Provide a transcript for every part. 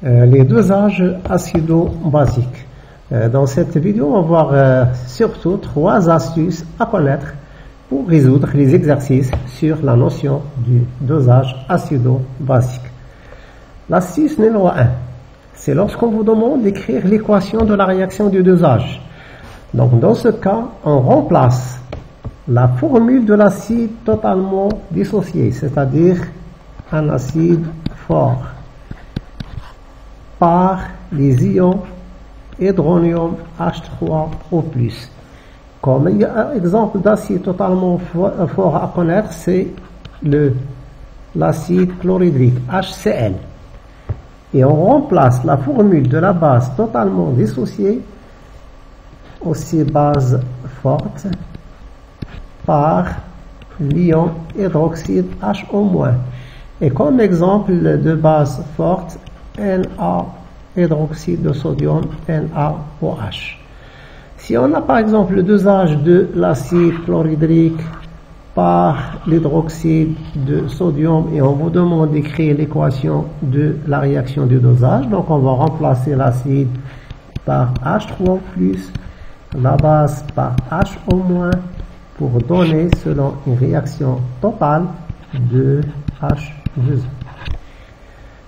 les dosages acido-basiques. Dans cette vidéo, on va voir surtout 3 astuces à connaître pour résoudre les exercices sur la notion du dosage acido-basique. L'astuce numéro 1, c'est lorsqu'on vous demande d'écrire l'équation de la réaction du dosage. Donc dans ce cas, on remplace la formule de l'acide totalement dissocié, c'est-à-dire un acide fort, par les ions hydronium H3O+. Comme exemple d'acide totalement fort à connaître, c'est l'acide chlorhydrique, HCl. Et on remplace la formule de la base totalement dissociée, aussi base forte, par l'ion hydroxyde HO-. Et comme exemple de base forte, Na hydroxyde de sodium, NaOH. Si on a par exemple le dosage de l'acide chlorhydrique par l'hydroxyde de sodium et on vous demande d'écrire l'équation de la réaction du dosage, donc on va remplacer l'acide par H3+, la base par HO- pour donner selon une réaction totale de H2O.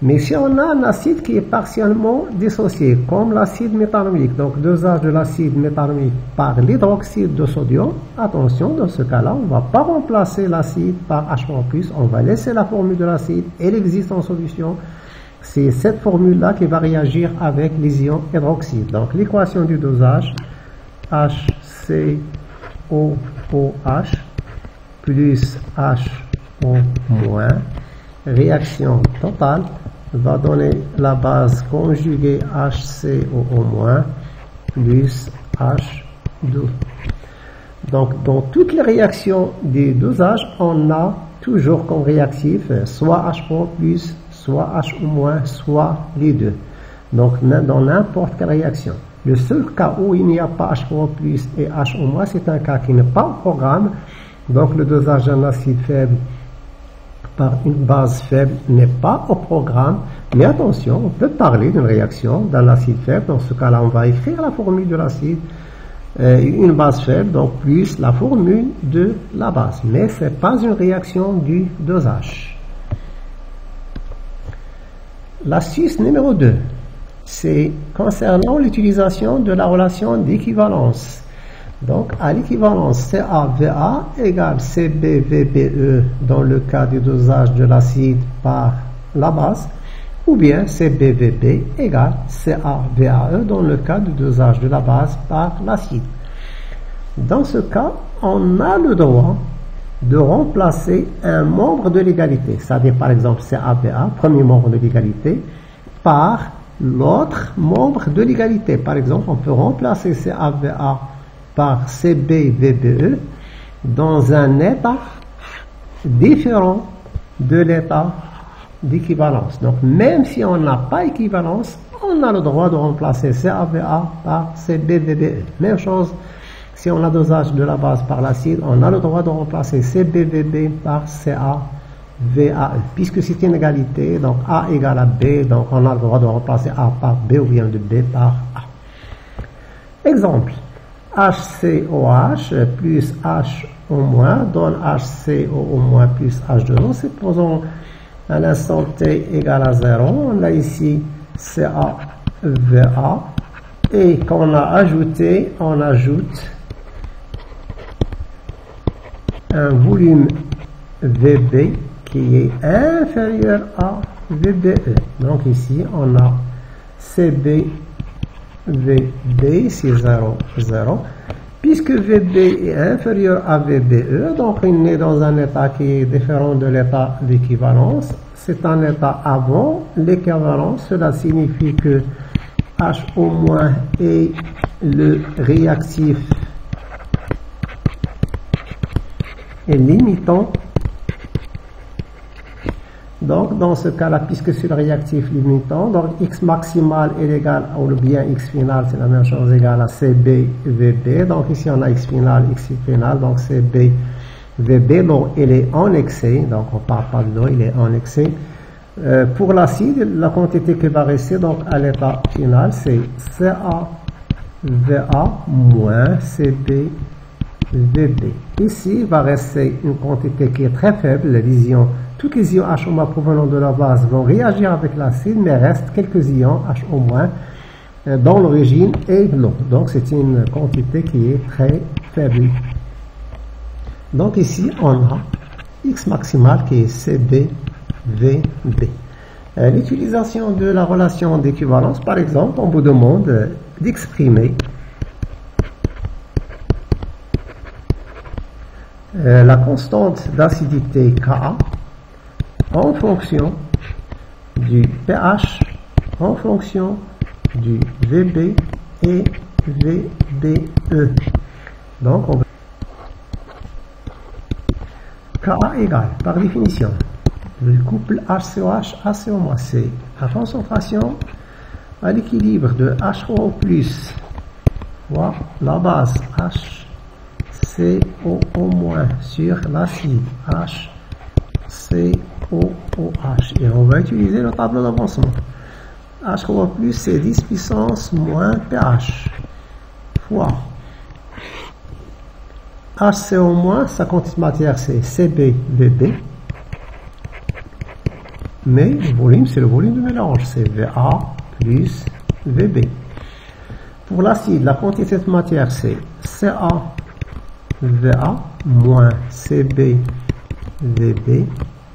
Mais si on a un acide qui est partiellement dissocié, comme l'acide méthanamique, donc dosage de l'acide méthanamique par l'hydroxyde de sodium, attention, dans ce cas-là, on ne va pas remplacer l'acide par H+, on va laisser la formule de l'acide, elle existe en solution. C'est cette formule-là qui va réagir avec les ions hydroxyde. Donc l'équation du dosage, HCOOH plus HO-, réaction totale, va donner la base conjuguée HCOO- plus H2. Donc, dans toutes les réactions du dosage, on a toujours comme réactif soit H+, soit HO-, soit les deux. Donc, dans n'importe quelle réaction. Le seul cas où il n'y a pas H+ et HO-, c'est un cas qui n'est pas au programme. Donc, le dosage d'un acide faible par une base faible n'est pas au programme, mais attention, on peut parler d'une réaction d'un acide faible. Dans ce cas-là, on va écrire la formule de l'acide, une base faible, donc plus la formule de la base, mais ce n'est pas une réaction du dosage. L'astuce numéro 2, c'est concernant l'utilisation de la relation d'équivalence. Donc, à l'équivalence CaVa égale CbVbE dans le cas du dosage de l'acide par la base, ou bien CbVb égale CaVaE dans le cas du dosage de la base par l'acide. Dans ce cas, on a le droit de remplacer un membre de l'égalité, c'est-à-dire par exemple CaVa, premier membre de l'égalité, par l'autre membre de l'égalité. Par exemple, on peut remplacer CaVa par CbVbE dans un état différent de l'état d'équivalence. Donc, même si on n'a pas équivalence, on a le droit de remplacer CaVa par CbVbE. Même chose, si on a dosage de la base par l'acide, on a le droit de remplacer CbVb par CaVaE. Puisque c'est une égalité, donc A égale à B, donc on a le droit de remplacer A par B ou bien de B par A. Exemple. HCOH plus HO- donne HCOO- plus H2O. Supposons à l'instant T égale à 0. On a ici CaVa. Et quand on a ajouté, on ajoute un volume VB qui est inférieur à VBE. Donc ici, on a CbVb, c'est 0, 0. Puisque Vb est inférieur à Vbe, donc il est dans un état qui est différent de l'état d'équivalence. C'est un état avant l'équivalence. Cela signifie que HO- est le réactif et limitant. Donc, dans ce cas-là, puisque c'est le réactif limitant, donc x maximal est égal ou bien x final, c'est la même chose, égal à CbVb. Donc, ici, on a x final, donc CbVb, l'eau, il est en excès, donc on ne parle pas de l'eau, il est en excès. Pour l'acide, la quantité qui va rester donc à l'état final, c'est CaVa moins CbVb. Ici, il va rester une quantité qui est très faible. Les ions, tous les ions H- provenant de la base vont réagir avec l'acide, mais reste quelques ions HO- dont l'origine est l'eau. Donc, c'est une quantité qui est très faible. Donc, ici, on a X maximal qui est CbVb. L'utilisation de la relation d'équivalence, par exemple, on vous demande d'exprimer la constante d'acidité Ka en fonction du pH, en fonction du Vb et Vbe. Donc, on va Ka égale, par définition, le couple HCOH, HCO-, c'est la concentration à l'équilibre de HO+ fois la base HCOO- sur l'acide HCOOH. Et on va utiliser le tableau d'avancement. HO+, c'est 10 puissance moins pH fois HCO-, sa quantité de matière, c'est CbVb. Mais le volume, c'est le volume du mélange, c'est Va plus Vb. Pour l'acide, la quantité de matière, c'est CaVa moins CbVb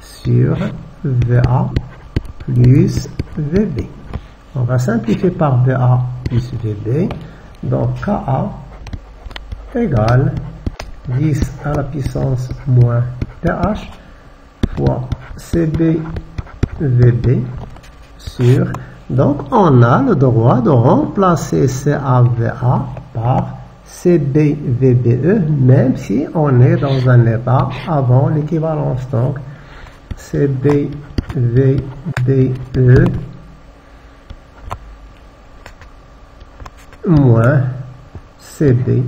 sur Va plus Vb. On va simplifier par Va plus Vb. Donc, Ka égale 10 à la puissance moins pH fois CbVb sur... Donc, on a le droit de remplacer CaVa par CbVbe, même si on est dans un état avant l'équivalence. Donc, CbVbe moins CbVb.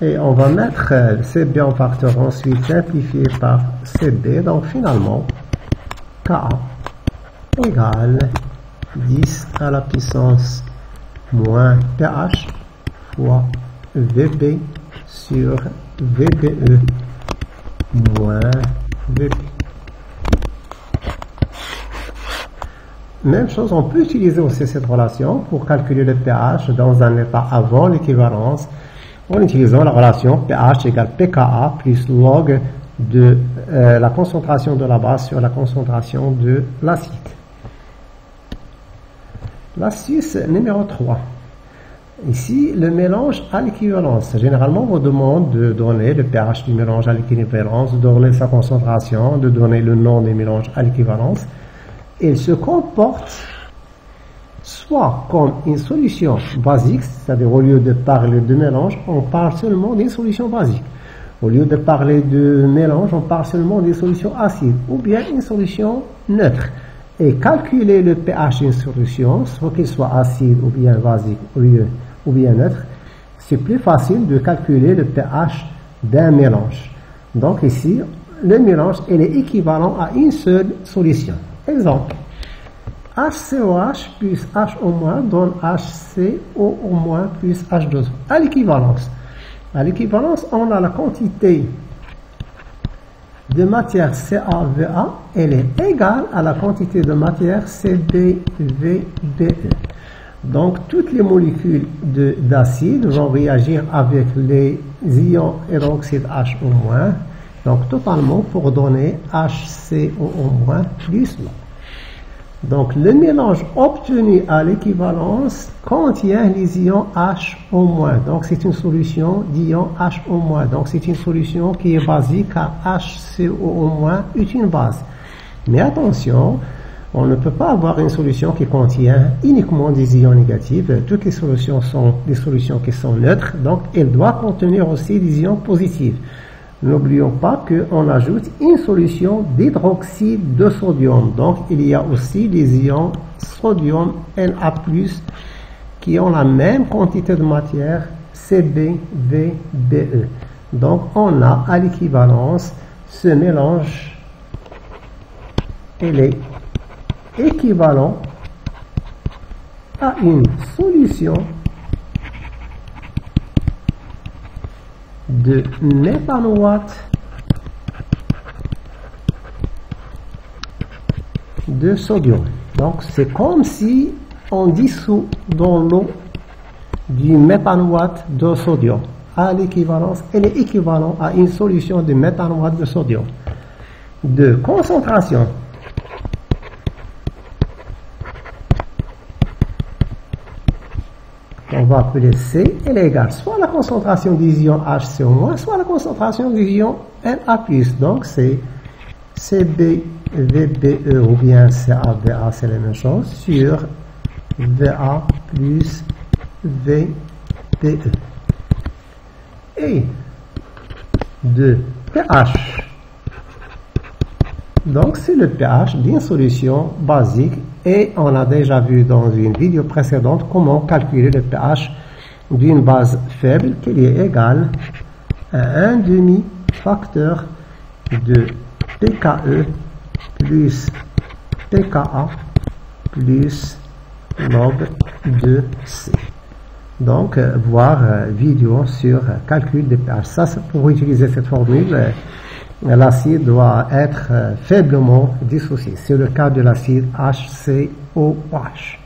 Et on va mettre Cb en facteur ensuite simplifié par Cb. Donc, finalement, Ka égale 10 à la puissance moins pH fois Vb sur Vbe moins Vb. Même chose, on peut utiliser aussi cette relation pour calculer le pH dans un état avant l'équivalence en utilisant la relation pH égale pKa plus log de la concentration de la base sur la concentration de l'acide. L'astuce numéro 3. Ici, le mélange à l'équivalence. Généralement, on vous demande de donner le pH du mélange à l'équivalence, de donner sa concentration, de donner le nom des mélanges à l'équivalence. Il se comporte soit comme une solution basique, c'est-à-dire au lieu de parler de mélange, on parle seulement d'une solution basique. Au lieu de parler de mélange, on parle seulement des solutions acides, ou bien une solution neutre. Et calculer le pH d'une solution, soit qu'il soit acide ou bien basique ou bien neutre, c'est plus facile de calculer le pH d'un mélange. Donc ici, le mélange il est équivalent à une seule solution. Exemple, HCOH plus HO- donne HCOO- plus H2O. À l'équivalence, on a la quantité de matière CaVa, elle est égale à la quantité de matière CbVbe. Donc, toutes les molécules d'acide vont réagir avec les ions hydroxyde HO-, donc totalement pour donner HCOO- plus l'eau. Donc, le mélange obtenu à l'équivalence contient les ions HO-. Donc, c'est une solution d'ions HO-. Donc, c'est une solution qui est basique car HCOO- est une base. Mais attention, on ne peut pas avoir une solution qui contient uniquement des ions négatifs. Toutes les solutions sont des solutions qui sont neutres. Donc, elle doit contenir aussi des ions positifs. N'oublions pas qu'on ajoute une solution d'hydroxyde de sodium. Donc, il y a aussi des ions sodium Na+, qui ont la même quantité de matière CbVbe. Donc, on a à l'équivalence ce mélange elle est équivalente à une solution de méthanoate de sodium. Donc c'est comme si on dissout dans l'eau du méthanoate de sodium. À l'équivalence, elle est équivalente à une solution de méthanoate de sodium. De concentration on va appeler C, elle est égale soit la concentration des ions HCO-, soit la concentration des ions Na+. Donc c'est CbVbE ou bien CaVa, c'est la même chose, sur Va plus VbE. Et de pH. Donc c'est le pH d'une solution basique et on a déjà vu dans une vidéo précédente comment calculer le pH d'une base faible qui est égal à un demi-facteur de pKe plus pKa plus log de C. Donc voir vidéo sur calcul de pH. Ça, pour utiliser cette formule, l'acide doit être faiblement dissocié. C'est le cas de l'acide HCOH.